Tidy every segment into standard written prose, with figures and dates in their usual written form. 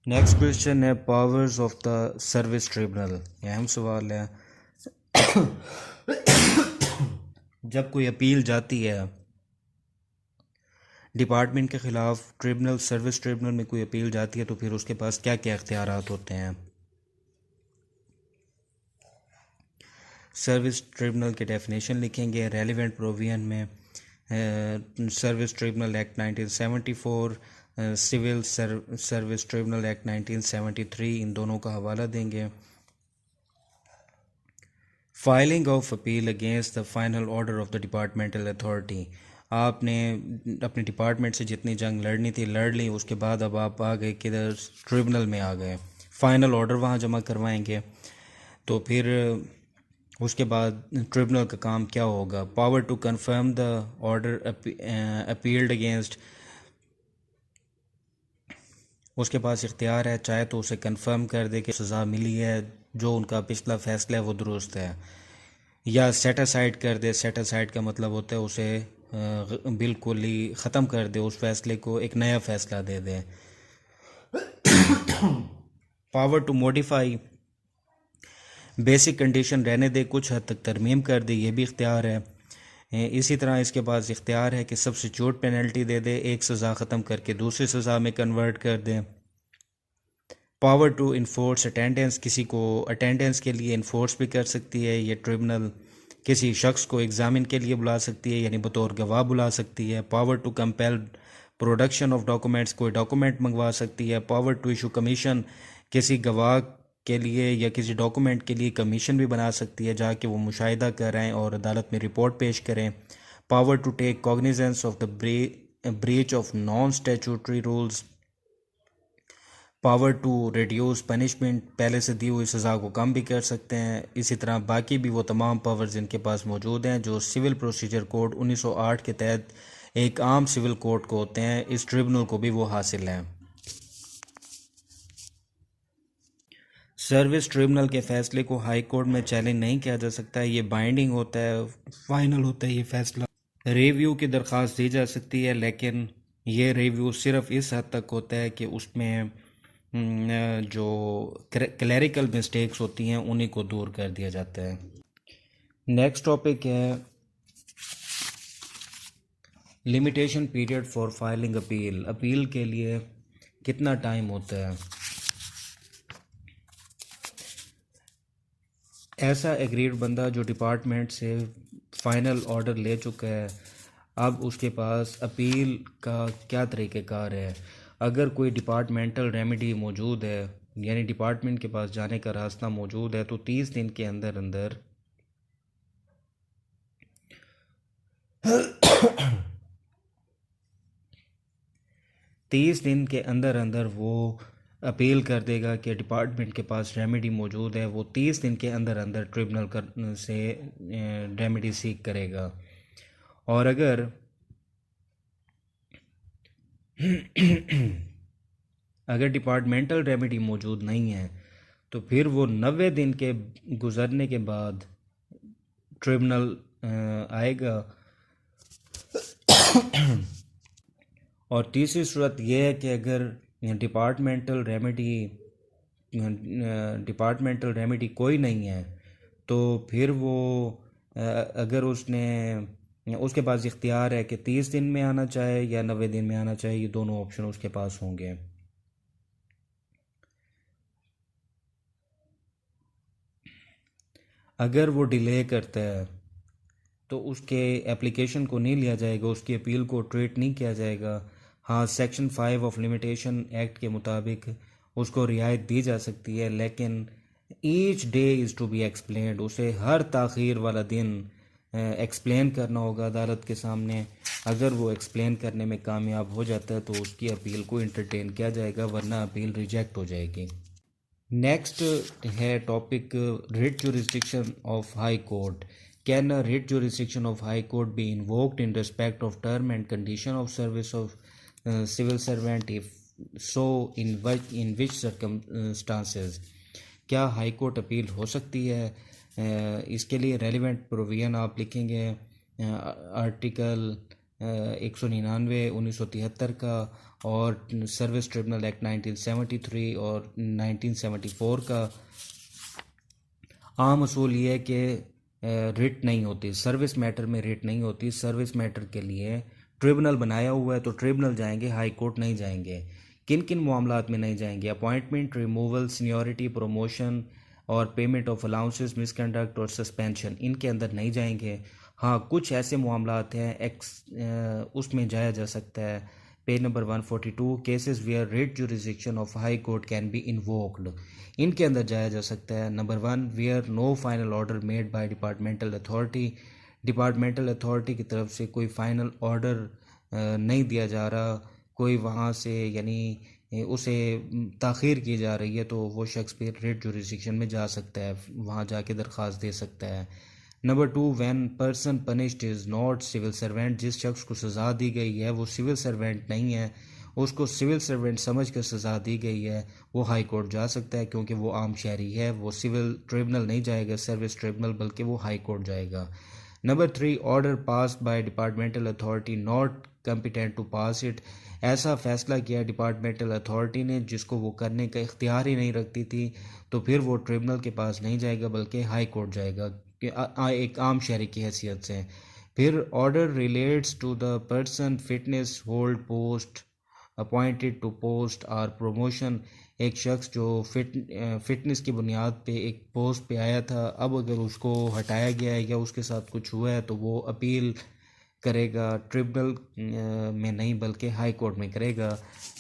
Next question है powers of the service tribunal. ये अहम सवाल है। जब कोई अपील जाती है डिपार्टमेंट के ख़िलाफ़ ट्रिब्यूनल सर्विस ट्रिब्यूनल में कोई अपील जाती है तो फिर उसके पास क्या क्या इख्तियारात होते हैं। सर्विस ट्रिब्यूनल की डेफिनेशन लिखेंगे रेलिवेंट प्रोविजन में service tribunal act 1974, civil service tribunal act 1973, इन दोनों का हवाला देंगे। Filing of appeal against the final order of the departmental authority. आपने अपने डिपार्टमेंट से जितनी जंग लड़नी थी लड़ ली, उसके बाद अब आप आ गए किधर, ट्रिब्यूनल में आ गए, फाइनल ऑर्डर वहाँ जमा करवाएंगे। तो फिर उसके बाद ट्रिब्यूनल का काम क्या होगा। Power to confirm the order appealed against, उसके पास इख्तियार है, चाहे तो उसे कंफर्म कर दे कि सज़ा मिली है, जो उनका पिछला फैसला है वो दुरुस्त है, या सेट असाइड कर दे। सेट असाइड का मतलब होता है उसे बिल्कुल ही ख़त्म कर दे, उस फैसले को एक नया फ़ैसला दे दे। Power to modify, basic condition रहने दे, कुछ हद तक तरमीम कर दे, ये भी इख्तियार है। इसी तरह इसके पास इख्तियार है कि सब्स्टिट्यूट पेनल्टी दे दे, एक सज़ा ख़त्म करके दूसरी सज़ा में कन्वर्ट कर दे। पावर टू इन्फोर्स अटेंडेंस, किसी को अटेंडेंस के लिए इन्फोर्स भी कर सकती है ये ट्रिब्यूनल। किसी शख्स को एग्ज़ामिन के लिए बुला सकती है, यानी बतौर गवाह बुला सकती है। Power to compel production of documents, कोई डॉक्यूमेंट मंगवा सकती है। पावर टू इशू कमीशन, किसी गवाह के लिए या किसी डॉक्यूमेंट के लिए कमीशन भी बना सकती है, जाके वो मुशाहिदा कराएं और अदालत में रिपोर्ट पेश करें। Power to take cognizance of the breach of non statutory rules. Power to reduce punishment, पहले से दी हुई सज़ा को कम भी कर सकते हैं। इसी तरह बाकी भी वो तमाम पावर्स इनके पास मौजूद हैं जो सिविल प्रोसीजर कोड 1908 के तहत एक आम सिविल कोर्ट को होते हैं, इस ट्रिब्यूनल को भी वो हासिल हैं। सर्विस ट्रिब्यूनल के फैसले को हाई कोर्ट में चैलेंज नहीं किया जा सकता, ये बाइंडिंग होता है, फाइनल होता है ये फैसला। रिव्यू की दरख्वास्त दी जा सकती है, लेकिन ये रिव्यू सिर्फ इस हद तक होता है कि उसमें जो क्लैरिकल मिस्टेक्स होती हैं उन्हीं को दूर कर दिया जाता है। नेक्स्ट टॉपिक है limitation period for filing appeal. Appeal के लिए कितना टाइम होता है। ऐसा एग्रीड बंदा जो डिपार्टमेंट से फाइनल ऑर्डर ले चुका है, अब उसके पास अपील का क्या तरीक़ेकार है। अगर कोई डिपार्टमेंटल रेमेडी मौजूद है, यानी डिपार्टमेंट के पास जाने का रास्ता मौजूद है, तो 30 दिन के अंदर अंदर 30 दिन के अंदर अंदर वो अपील कर देगा कि डिपार्टमेंट के पास रेमेडी मौजूद है। वो 30 दिन के अंदर अंदर ट्रिब्यूनल से रेमेडी सीख करेगा। और अगर अगर डिपार्टमेंटल रेमेडी मौजूद नहीं है तो फिर वो 90 दिन के गुजरने के बाद ट्रिब्यूनल आएगा। और तीसरी सूरत यह है कि अगर डिपार्टमेंटल रेमेडी कोई नहीं है तो फिर वो अगर उसके पास इख्तियार है कि 30 दिन में आना चाहे या 90 दिन में आना चाहे, ये दोनों ऑप्शन उसके पास होंगे। अगर वो डिले करता है तो उसके एप्लीकेशन को नहीं लिया जाएगा, उसकी अपील को ट्रीट नहीं किया जाएगा। हाँ, सेक्शन 5 ऑफ लिमिटेशन एक्ट के मुताबिक उसको रियायत दी जा सकती है, लेकिन each day is to be explained, उसे हर ताख़ीर वाला दिन एक्सप्लेन करना होगा अदालत के सामने। अगर वो एक्सप्लेन करने में कामयाब हो जाता है तो उसकी अपील को इंटरटेन किया जाएगा, वरना अपील रिजेक्ट हो जाएगी। नेक्स्ट है topic writ jurisdiction of high court. Can a writ jurisdiction of high court be invoked in respect of term and condition of service of civil servant, if so in which circumstances. क्या high court appeal हो सकती है। इसके लिए relevant provision आप लिखेंगे article 199 1973 का, और सर्विस ट्रिब्यूनल एक्ट 1973 और 1974 का। आम असूल ये है कि रिट नहीं होती सर्विस मैटर में, रिट नहीं होती सर्विस मैटर के लिए। ट्रिब्यूनल बनाया हुआ है तो ट्रिब्यूनल जाएंगे, हाई कोर्ट नहीं जाएंगे। किन किन मामलात में नहीं जाएंगे? अपॉइंटमेंट, रिमूवल, सीनियरिटी, प्रमोशन और पेमेंट ऑफ अलाउंसेस, मिसकंडक्ट और सस्पेंशन, इनके अंदर नहीं जाएंगे। हाँ, कुछ ऐसे मामलात हैं उसमें जाया जा सकता है। Page number 142, cases where writ jurisdiction of high court can be invoked, इनके अंदर जाया जा सकता है। Number 1, where no final order made by departmental authority, departmental authority की तरफ से कोई फाइनल ऑर्डर नहीं दिया जा रहा, कोई वहाँ से यानी उसे ताख़ीर की जा रही है, तो वो शख्स फिर रिट जुरिसडिक्शन में जा सकता है, वहाँ जाके दरख्वास्त दे सकता है। Number 2, when person punished is not civil servant, जिस शख्स को सज़ा दी गई है वो सिविल सर्वेंट नहीं है, उसको सिविल सर्वेंट समझ कर सज़ा दी गई है, वो हाई कोर्ट जा सकता है, क्योंकि वो आम शहरी है, वो सिविल ट्रिब्यूनल नहीं जाएगा, सर्विस ट्रिब्यूनल, बल्कि वो हाई कोर्ट जाएगा। Number 3, order pass by departmental authority not competent to pass it, ऐसा फ़ैसला किया डिपार्टमेंटल अथॉरिटी ने जिसको वो करने का इख्तियार ही नहीं रखती थी, तो फिर वो ट्रिब्यूनल के पास नहीं जाएगा बल्कि हाई कोर्ट जाएगा एक आम शहरी की हैसियत से। फिर order relates to the person fitness hold post appointed to post और प्रमोशन, एक शख्स जो फिटनेस की बुनियाद पे एक पोस्ट पे आया था, अब अगर उसको हटाया गया है या उसके साथ कुछ हुआ है तो वो अपील करेगा, ट्रिब्यूनल में नहीं बल्कि हाई कोर्ट में करेगा।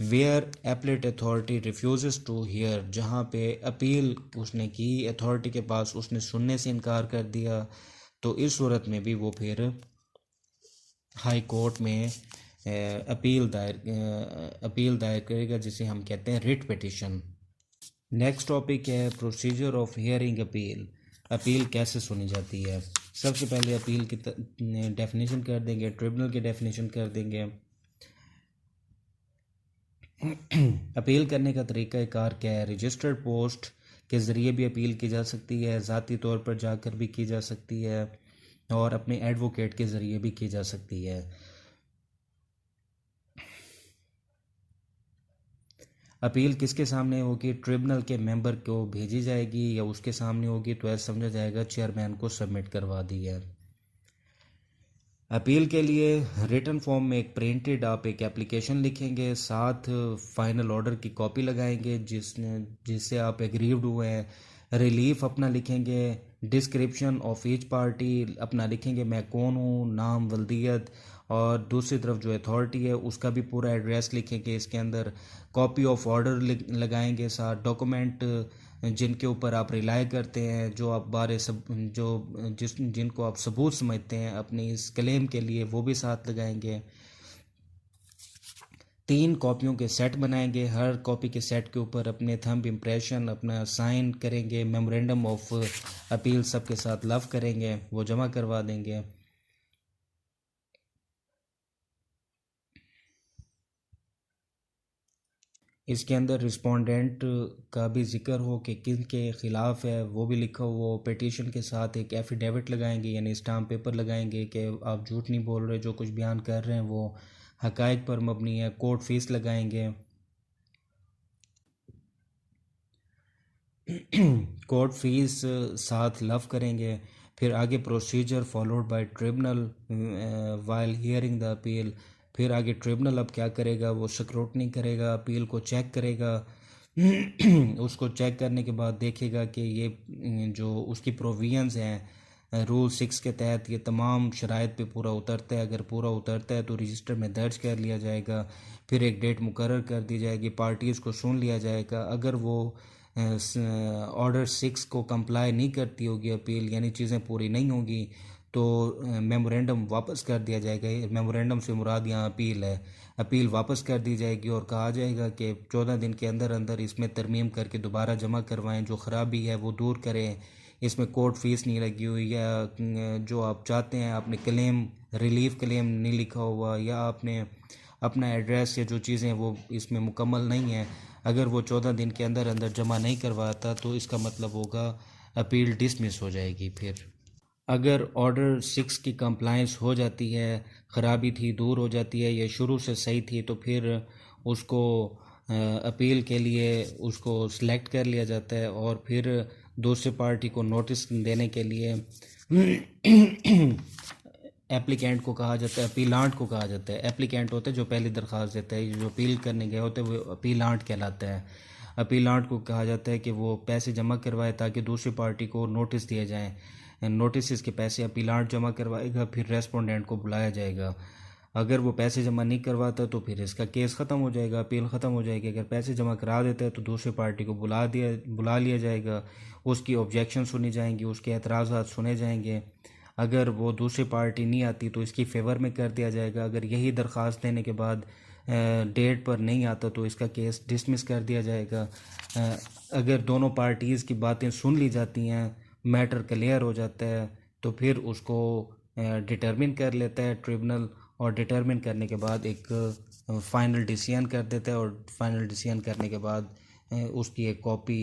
Where appellate authority refuse to hear, जहाँ पे अपील उसने की, अथॉरिटी के पास उसने सुनने से इनकार कर दिया, तो इस सूरत में भी वो फिर हाई कोर्ट में अपील दायर करेगा, जिसे हम कहते हैं रिट पिटिशन। नेक्स्ट टॉपिक है procedure of hearing appeal, appeal कैसे सुनी जाती है। सबसे पहले अपील की डेफिनेशन कर देंगे, ट्रिब्यूनल की डेफिनेशन कर देंगे। अपील करने का तरीका कार क्या है? रजिस्टर्ड पोस्ट के ज़रिए भी अपील की जा सकती है, ज़ाती तौर पर जाकर भी की जा सकती है, और अपने एडवोकेट के ज़रिए भी की जा सकती है। अपील किसके सामने होगी? ट्रिब्यूनल के मेंबर को भेजी जाएगी या उसके सामने होगी, तो ऐसा समझा जाएगा चेयरमैन को सबमिट करवा दी है। अपील के लिए रिटन फॉर्म में एक प्रिंटेड आप एक एप्लीकेशन लिखेंगे, साथ फाइनल ऑर्डर की कॉपी लगाएंगे जिससे आप एग्रीव्ड हुए हैं। रिलीफ अपना लिखेंगे, डिस्क्रिप्शन ऑफ ईच पार्टी अपना लिखेंगे, मैं कौन हूँ, नाम, वल्दियत, और दूसरी तरफ जो अथॉरिटी है उसका भी पूरा एड्रेस लिखेंगे। इसके अंदर कॉपी ऑफ ऑर्डर लगाएंगे, साथ डॉक्यूमेंट जिनके ऊपर आप रिलाई करते हैं, जो आप बारे सब जो जिनको आप सबूत समझते हैं अपनी इस क्लेम के लिए, वो भी साथ लगाएंगे। 3 कॉपियों के सेट बनाएंगे, हर कॉपी के सेट के ऊपर अपने थंब इम्प्रेशन अपना साइन करेंगे, मेमोरेंडम ऑफ अपील सबके साथ लव करेंगे, वो जमा करवा देंगे। इसके अंदर रिस्पोंडेंट का भी जिक्र हो कि किन के ख़िलाफ़ है, वो भी लिखा हुआ हो। पिटीशन के साथ एक एफिडेविट लगाएंगे, यानी स्टाम्प पेपर लगाएंगे कि आप झूठ नहीं बोल रहे, जो कुछ बयान कर रहे हैं वो हकायक पर मबनी है। कोर्ट फीस लगाएंगे, कोर्ट फीस साथ लव करेंगे। फिर आगे procedure followed by tribunal while hearing the appeal, फिर आगे ट्रिब्यूनल अब क्या करेगा, वो स्क्रूटनी करेगा, अपील को चेक करेगा। उसको चेक करने के बाद देखेगा कि ये जो उसकी प्रोविजंस हैं रूल 6 के तहत ये तमाम शराइत पे पूरा उतरता है। अगर पूरा उतरता है तो रजिस्टर में दर्ज कर लिया जाएगा, फिर एक डेट मुकर्रर कर दी जाएगी, पार्टीज़ को सुन लिया जाएगा। अगर वो ऑर्डर 6 को कंप्लाई नहीं करती होगी अपील, यानी चीज़ें पूरी नहीं होगी, तो मेमोरेंडम वापस कर दिया जाएगा। मेमोरेंडम से मुराद यहाँ अपील है, अपील वापस कर दी जाएगी और कहा जाएगा कि 14 दिन के अंदर अंदर इसमें तरमीम करके दोबारा जमा करवाएं, जो ख़राबी है वो दूर करें, इसमें कोर्ट फीस नहीं लगी हुई, या जो आप चाहते हैं आपने क्लेम रिलीफ क्लेम नहीं लिखा हुआ, या आपने अपना एड्रेस या जो चीज़ें वो इसमें मुकम्मल नहीं है, अगर वो 14 दिन के अंदर अंदर जमा नहीं करवाता तो इसका मतलब होगा अपील डिसमिस हो जाएगी। फिर अगर ऑर्डर 6 की कंप्लायंस हो जाती है, ख़राबी थी दूर हो जाती है या शुरू से सही थी, तो फिर उसको अपील के लिए उसको सिलेक्ट कर लिया जाता है और फिर दूसरी पार्टी को नोटिस देने के लिए एप्लीकेंट को कहा जाता है, अपीलांट को कहा जाता है। एप्लीकेंट होते हैं जो पहली दरख्वास्त देता है, जो अपील करने गए होते हैं वो अपीलांट कहलाता है। अपीलांट को कहा जाता है कि वो पैसे जमा करवाए ताकि दूसरी पार्टी को नोटिस दिए जाएं। नोटिस के पैसे अपीलांट जमा करवाएगा, फिर रेस्पोंडेंट को बुलाया जाएगा। अगर वो पैसे जमा नहीं करवाता तो फिर इसका केस ख़त्म हो जाएगा, अपील ख़त्म हो जाएगी। अगर पैसे जमा करा देता है तो दूसरी पार्टी को बुला लिया जाएगा, उसकी ऑब्जेक्शन सुनी जाएंगी, उसके एतराज़ात सुने जाएंगे। अगर वो दूसरी पार्टी नहीं आती तो इसकी फ़ेवर में कर दिया जाएगा। अगर यही दरख्वास्त देने के बाद डेट पर नहीं आता तो इसका केस डिसमिस कर दिया जाएगा। अगर दोनों पार्टीज़ की बातें सुन ली जाती हैं, मैटर क्लियर हो जाता है, तो फिर उसको डिटर्मिन कर लेता है ट्रिब्यूनल, और डिटर्मिन करने के बाद एक फ़ाइनल डिसीजन कर देता है। और फाइनल डिसीजन करने के बाद उसकी एक कॉपी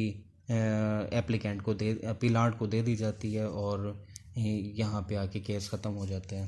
एप्लीकेंट को अपीलांट को दे दी जाती है और यहाँ पे आके केस ख़त्म हो जाता है।